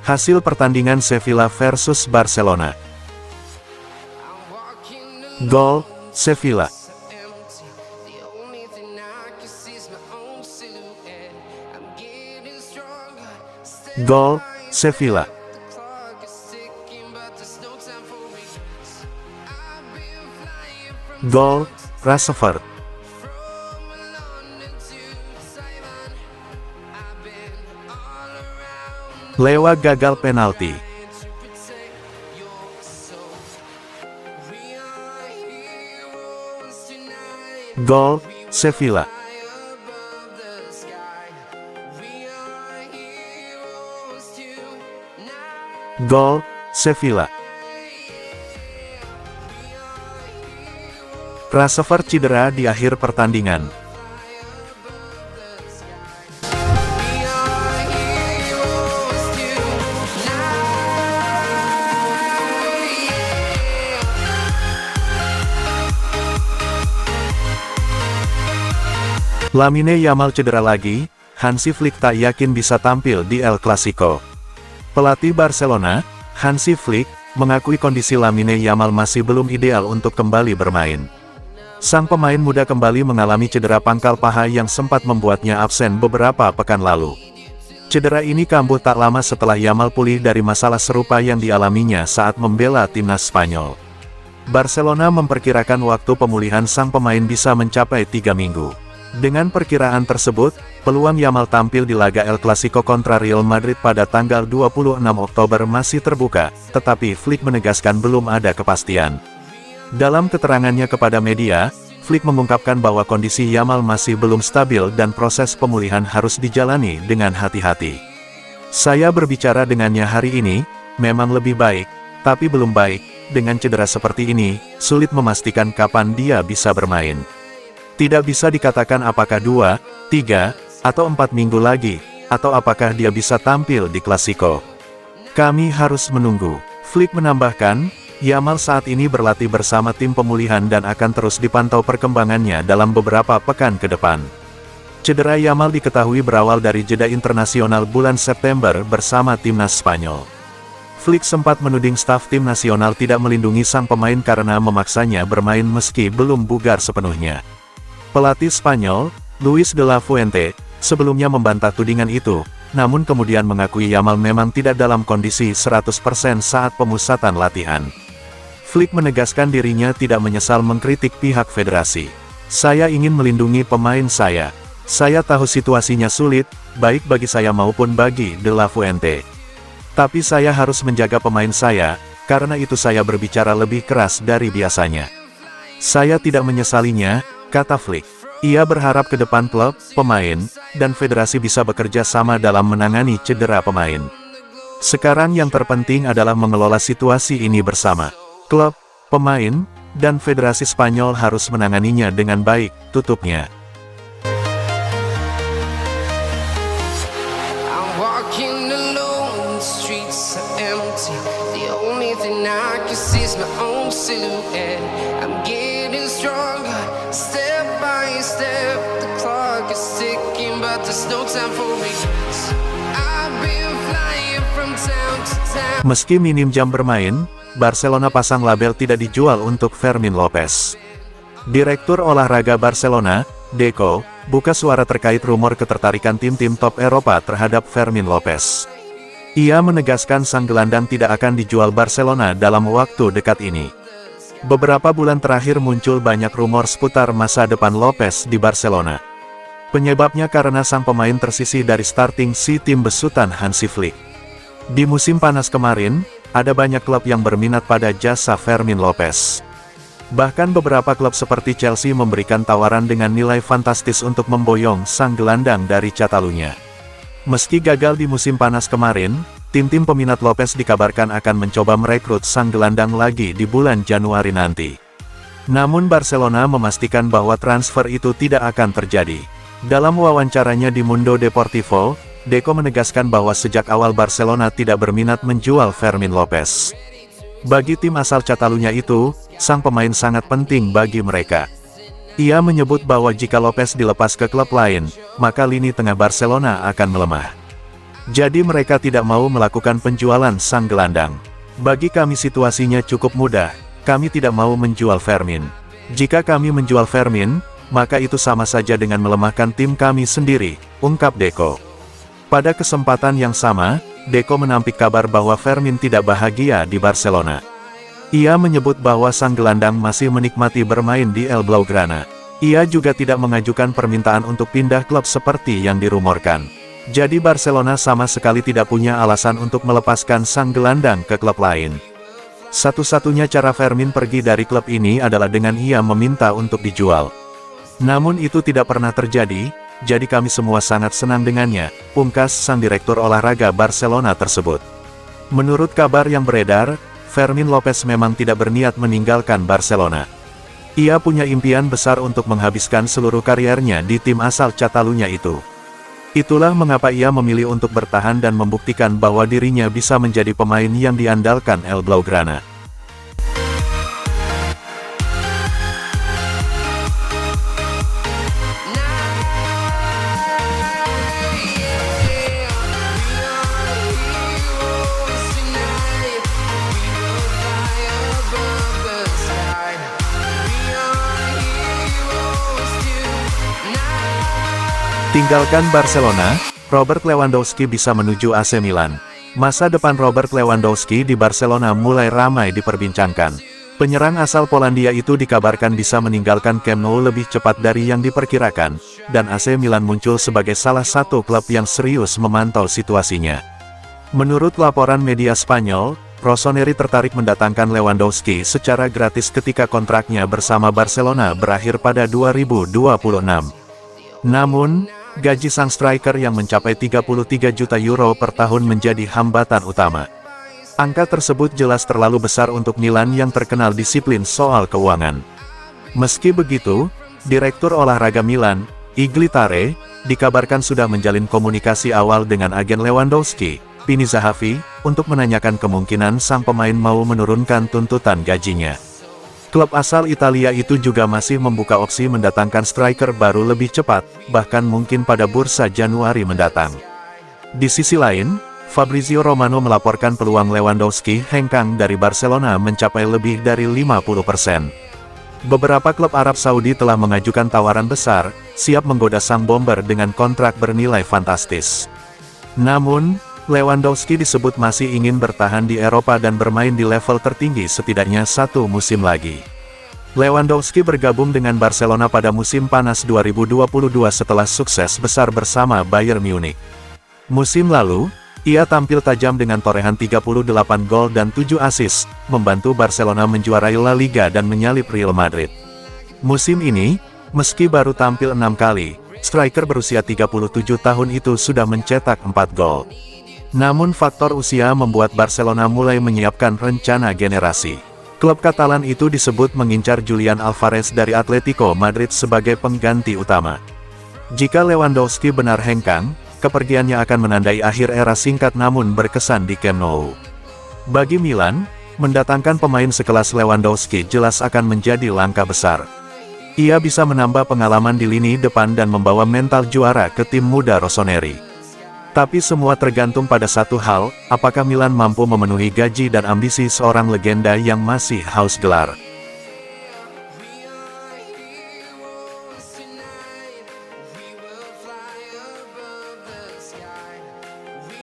Hasil pertandingan Sevilla versus Barcelona. Gol, Sevilla. Gol, Sevilla. Gol, Rashford. Lewa gagal penalti. Gol, Sevilla. Gol, Sevilla. Rashford cedera di akhir pertandingan. Lamine Yamal cedera lagi, Hansi Flick tak yakin bisa tampil di El Clasico. Pelatih Barcelona, Hansi Flick, mengakui kondisi Lamine Yamal masih belum ideal untuk kembali bermain. Sang pemain muda kembali mengalami cedera pangkal paha yang sempat membuatnya absen beberapa pekan lalu. Cedera ini kambuh tak lama setelah Yamal pulih dari masalah serupa yang dialaminya saat membela timnas Spanyol. Barcelona memperkirakan waktu pemulihan sang pemain bisa mencapai 3 minggu. Dengan perkiraan tersebut, peluang Yamal tampil di laga El Clasico kontra Real Madrid pada tanggal 26 Oktober masih terbuka, tetapi Flick menegaskan belum ada kepastian. Dalam keterangannya kepada media, Flick mengungkapkan bahwa kondisi Yamal masih belum stabil dan proses pemulihan harus dijalani dengan hati-hati. Saya berbicara dengannya hari ini, memang lebih baik, tapi belum baik. Dengan cedera seperti ini, sulit memastikan kapan dia bisa bermain. Tidak bisa dikatakan apakah 2, 3, atau 4 minggu lagi, atau apakah dia bisa tampil di Klasiko. Kami harus menunggu. Flick menambahkan, Yamal saat ini berlatih bersama tim pemulihan dan akan terus dipantau perkembangannya dalam beberapa pekan ke depan. Cedera Yamal diketahui berawal dari jeda internasional bulan September bersama timnas Spanyol. Flick sempat menuding staf tim nasional tidak melindungi sang pemain karena memaksanya bermain meski belum bugar sepenuhnya. Pelatih Spanyol, Luis de la Fuente, sebelumnya membantah tudingan itu, namun kemudian mengakui Yamal memang tidak dalam kondisi 100% saat pemusatan latihan. Flick menegaskan dirinya tidak menyesal mengkritik pihak federasi. Saya ingin melindungi pemain saya. Saya tahu situasinya sulit, baik bagi saya maupun bagi de la Fuente. Tapi saya harus menjaga pemain saya, karena itu saya berbicara lebih keras dari biasanya. Saya tidak menyesalinya, kata Flick. Ia berharap ke depan klub, pemain, dan federasi bisa bekerja sama dalam menangani cedera pemain. Sekarang yang terpenting adalah mengelola situasi ini bersama. Klub, pemain, dan federasi Spanyol harus menanganinya dengan baik, tutupnya. Meski minim jam bermain, Barcelona pasang label tidak dijual untuk Fermin Lopez. Direktur olahraga Barcelona, Deco, buka suara terkait rumor ketertarikan tim-tim top Eropa terhadap Fermin Lopez. Ia menegaskan sang gelandang tidak akan dijual Barcelona dalam waktu dekat ini. Beberapa bulan terakhir muncul banyak rumor seputar masa depan Lopez di Barcelona. Penyebabnya karena sang pemain tersisih dari starting si tim besutan Hansi Flick. Di musim panas kemarin, ada banyak klub yang berminat pada jasa Fermin Lopez. Bahkan beberapa klub seperti Chelsea memberikan tawaran dengan nilai fantastis untuk memboyong sang gelandang dari Catalunya. Meski gagal di musim panas kemarin, tim-tim peminat Lopez dikabarkan akan mencoba merekrut sang gelandang lagi di bulan Januari nanti. Namun Barcelona memastikan bahwa transfer itu tidak akan terjadi. Dalam wawancaranya di Mundo Deportivo, Deco menegaskan bahwa sejak awal Barcelona tidak berminat menjual Fermin Lopez. Bagi tim asal Catalunya itu, sang pemain sangat penting bagi mereka. Ia menyebut bahwa jika Lopez dilepas ke klub lain, maka lini tengah Barcelona akan melemah. Jadi mereka tidak mau melakukan penjualan sang gelandang. Bagi kami situasinya cukup mudah, kami tidak mau menjual Fermin. Jika kami menjual Fermin, maka itu sama saja dengan melemahkan tim kami sendiri, ungkap Deco. Pada kesempatan yang sama, Deco menampik kabar bahwa Fermin tidak bahagia di Barcelona. Ia menyebut bahwa sang gelandang masih menikmati bermain di El Blaugrana. Ia juga tidak mengajukan permintaan untuk pindah klub seperti yang dirumorkan. Jadi Barcelona sama sekali tidak punya alasan untuk melepaskan sang gelandang ke klub lain. Satu-satunya cara Fermin pergi dari klub ini adalah dengan ia meminta untuk dijual. Namun itu tidak pernah terjadi, jadi kami semua sangat senang dengannya, pungkas sang direktur olahraga Barcelona tersebut. Menurut kabar yang beredar, Fermin Lopez memang tidak berniat meninggalkan Barcelona. Ia punya impian besar untuk menghabiskan seluruh kariernya di tim asal Catalunya itu. Itulah mengapa ia memilih untuk bertahan dan membuktikan bahwa dirinya bisa menjadi pemain yang diandalkan El Blaugrana. Tinggalkan Barcelona, Robert Lewandowski bisa menuju AC Milan. Masa depan Robert Lewandowski di Barcelona mulai ramai diperbincangkan. Penyerang asal Polandia itu dikabarkan bisa meninggalkan Camp Nou lebih cepat dari yang diperkirakan, dan AC Milan muncul sebagai salah satu klub yang serius memantau situasinya. Menurut laporan media Spanyol, Rossoneri tertarik mendatangkan Lewandowski secara gratis ketika kontraknya bersama Barcelona berakhir pada 2026. Namun, gaji sang striker yang mencapai 33 juta euro per tahun menjadi hambatan utama. Angka tersebut jelas terlalu besar untuk Milan yang terkenal disiplin soal keuangan. Meski begitu, Direktur Olahraga Milan, Iglitare, dikabarkan sudah menjalin komunikasi awal dengan agen Lewandowski, Pini Zahavi, untuk menanyakan kemungkinan sang pemain mau menurunkan tuntutan gajinya. Klub asal Italia itu juga masih membuka opsi mendatangkan striker baru lebih cepat, bahkan mungkin pada bursa Januari mendatang. Di sisi lain, Fabrizio Romano melaporkan peluang Lewandowski hengkang dari Barcelona mencapai lebih dari 50%. Beberapa klub Arab Saudi telah mengajukan tawaran besar, siap menggoda sang bomber dengan kontrak bernilai fantastis. Namun, Lewandowski disebut masih ingin bertahan di Eropa dan bermain di level tertinggi setidaknya satu musim lagi. Lewandowski bergabung dengan Barcelona pada musim panas 2022 setelah sukses besar bersama Bayern Munich. Musim lalu, ia tampil tajam dengan torehan 38 gol dan 7 assist, membantu Barcelona menjuarai La Liga dan menyalip Real Madrid. Musim ini, meski baru tampil 6 kali, striker berusia 37 tahun itu sudah mencetak 4 gol. Namun faktor usia membuat Barcelona mulai menyiapkan rencana generasi. Klub Katalan itu disebut mengincar Julian Alvarez dari Atletico Madrid sebagai pengganti utama. Jika Lewandowski benar hengkang, kepergiannya akan menandai akhir era singkat namun berkesan di Camp Nou. Bagi Milan, mendatangkan pemain sekelas Lewandowski jelas akan menjadi langkah besar. Ia bisa menambah pengalaman di lini depan dan membawa mental juara ke tim muda Rossoneri. Tapi semua tergantung pada satu hal, apakah Milan mampu memenuhi gaji dan ambisi seorang legenda yang masih haus gelar.